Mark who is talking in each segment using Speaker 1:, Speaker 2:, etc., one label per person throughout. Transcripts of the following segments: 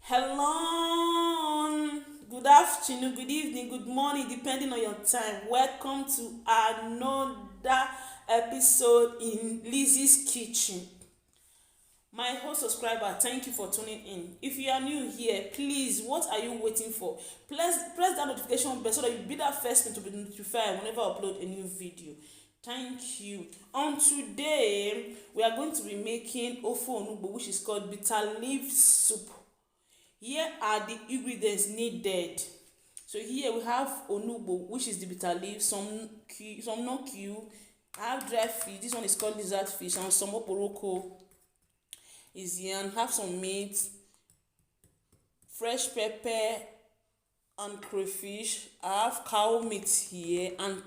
Speaker 1: Hello, good afternoon, good evening, good morning, depending on your time. Welcome to another episode in Lizzie's Kitchen. My host subscriber, thank you for tuning in. If you are new here, please, what are you waiting for? Press that notification bell so that you'll be that first thing to be notified whenever I upload a new video. Thank you. On today, we are going to be making ofo onugbo, which is called bitter leaf soup. Here are the ingredients needed. So here we have onugbo, which is the bitter leaf, some non cube. I have dry fish. This one is called lizard fish, and some oporoko is here. And have some meat, fresh pepper, and crayfish. I have cow meat here and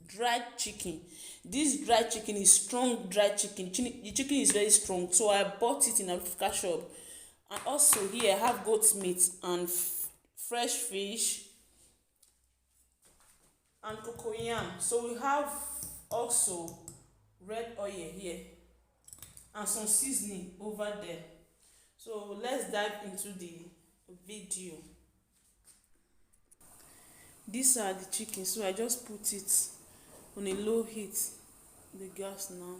Speaker 1: dried chicken. This dried chicken is strong dried chicken. The chicken is very strong, so I bought it in a Africa shop. And also here I have goat meat and fresh fish and cocoyam. So we have also red oil here and some seasoning over there. So let's dive into the video. These are the chicken, so I just put it on a low heat, the gas now,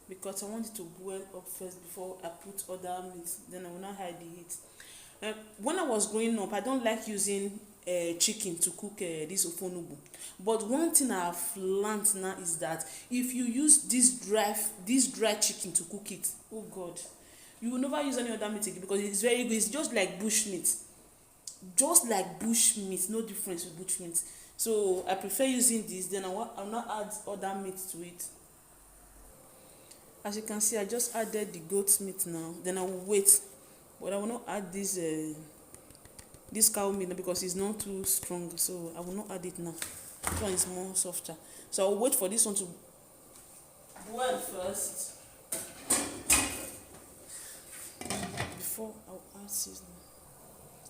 Speaker 1: because I want it to boil up first before I put other meat. Then I will not hide the heat. When I was growing up, I don't like using chicken to cook this ofonubu. But one thing I have learned now is that if you use this dry chicken to cook it, oh God, you will never use any other meat again, because it's very good. It's just like bush meat, no difference with bush meat. So I prefer using this. Then I'll not add other meat to it. As you can see, I just added the goat meat now. Then I will wait, but I will not add this cow meat now because it's not too strong, so I will not add it now. This one is more softer, so I will wait for this one to boil first before I will add seasoning.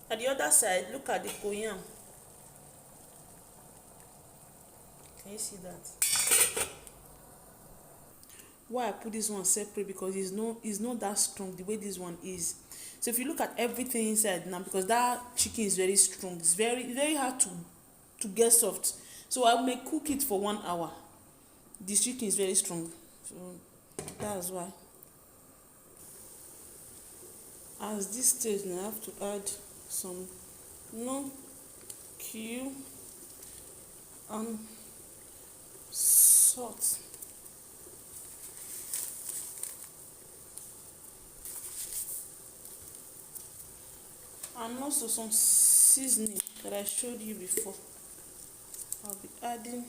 Speaker 1: At the other side, look at the koyam. Can you see that? Why I put this one separate, because it's not that strong the way this one is. So if you look at everything inside now, because that chicken is very strong, it's very hard to get soft. So I may cook it for 1 hour. This chicken is very strong, so that's why. As this stage now, I have to add some non cube and salt. And also some seasoning that I showed you before. I'll be adding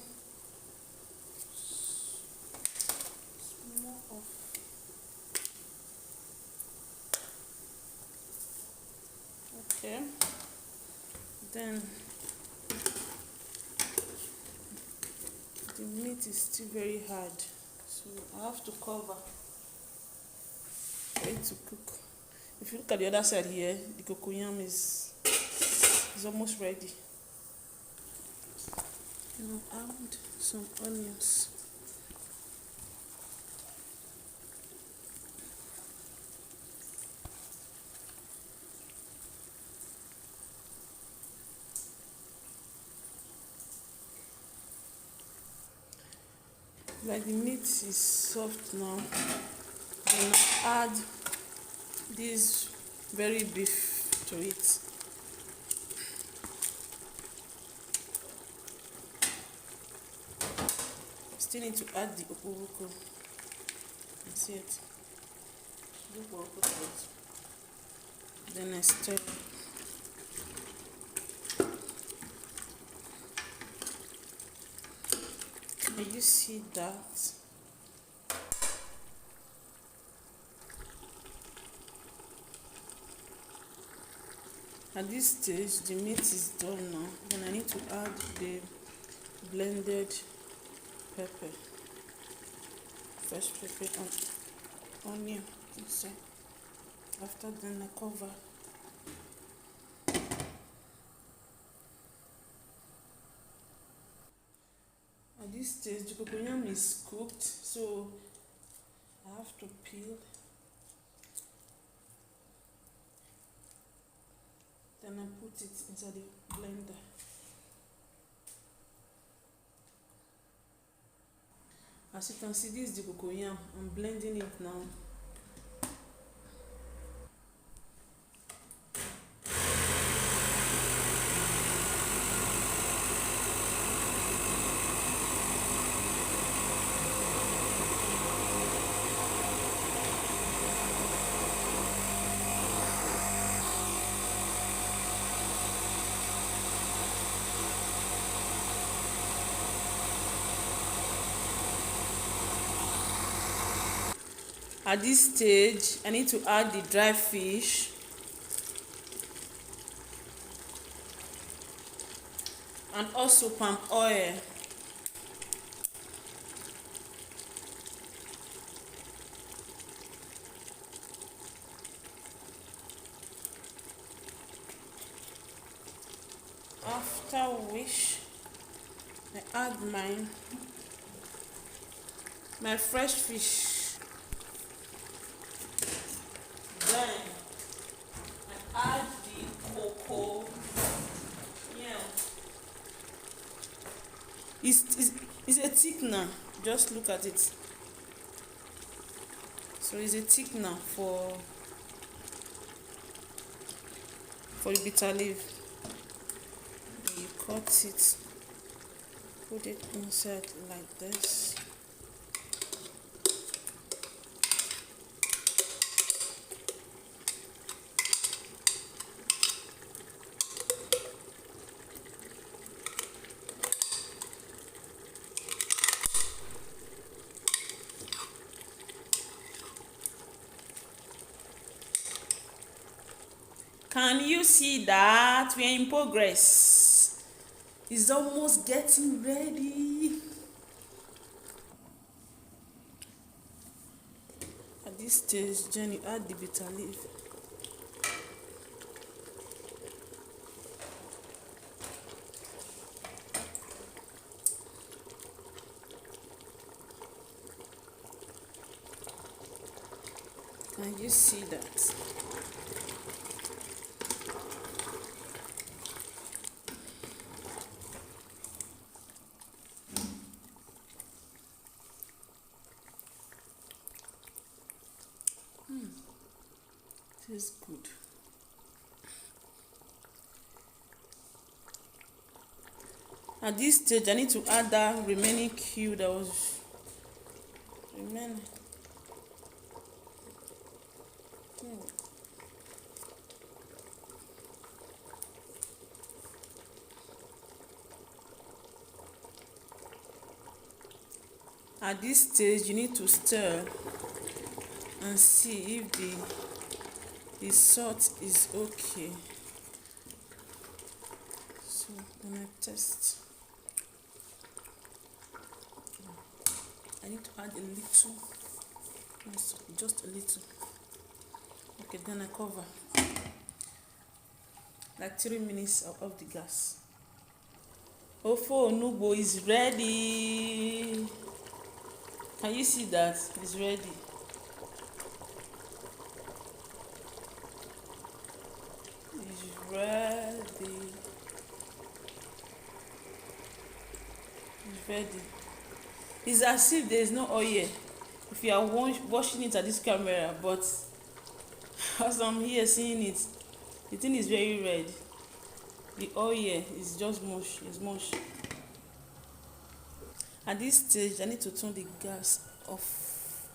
Speaker 1: more of okay. Then the meat is still very hard, so I have to cover for it to cook. If you look at the other side here, the cocoyam is almost ready. Now add some onions. Like the meat is soft now, then add this very beef to it. Still need to add the oporoko. That's it. Then I stir. Can you see that? At this stage, the meat is done now. Then I need to add the blended pepper, fresh pepper and onion inside. After then I cover. At this stage, the cocoyam is cooked, so I have to peel Then I put it inside the blender. As you can see, this is the cocoyam. I'm blending it now. At this stage, I need to add the dry fish and also palm oil. After which, I add my fresh fish. Then I add the cocoa. Yeah. It's a thickener. Just look at it. So it's a thickener for the bitter leaf. You cut it, put it inside like this. Can you see that we are in progress? It's almost getting ready. At this stage, Jenny, add the bitter leaf. Can you see that? Tastes good. At this stage, I need to add that remaining cube that was remaining. At this stage, you need to stir and see if the salt is okay. So then I test. I need to add a little, just a little. Okay, then I cover like 3 minutes off the gas. Ofe onugbo is ready. Can you see that? It's ready. It's ready. It's ready. It's as if there is no oil if you are watching it at this camera, but as I'm here seeing it, the thing is very red. The oil is just mush. It's mush. At this stage, I need to turn the gas off.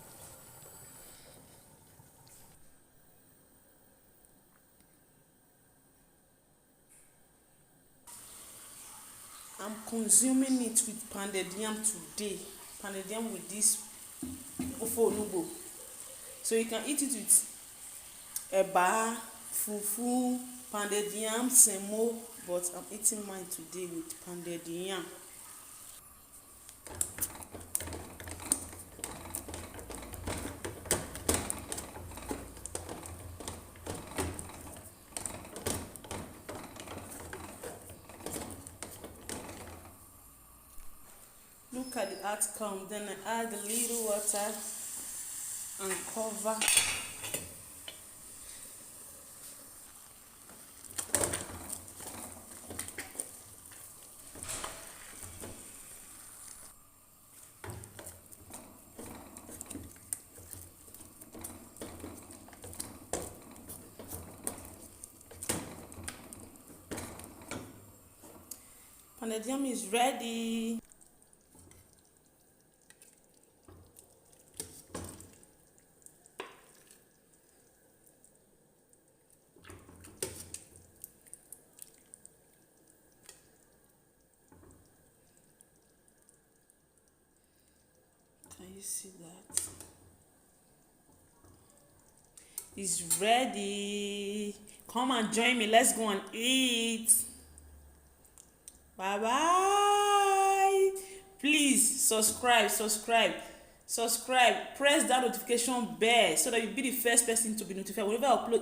Speaker 1: I'm consuming it with pounded yam today. Pounded yam with this ofe onugbo. So you can eat it with eba, fufu, pounded yam, semo, but I'm eating mine today with pounded yam. Look at the outcome. Then I add a little water and cover. Pounded yam is ready. Can you see that? It's ready. Come and join me. Let's go and eat. Bye bye. Please subscribe. Press that notification bell so that you'll be the first person to be notified whenever I upload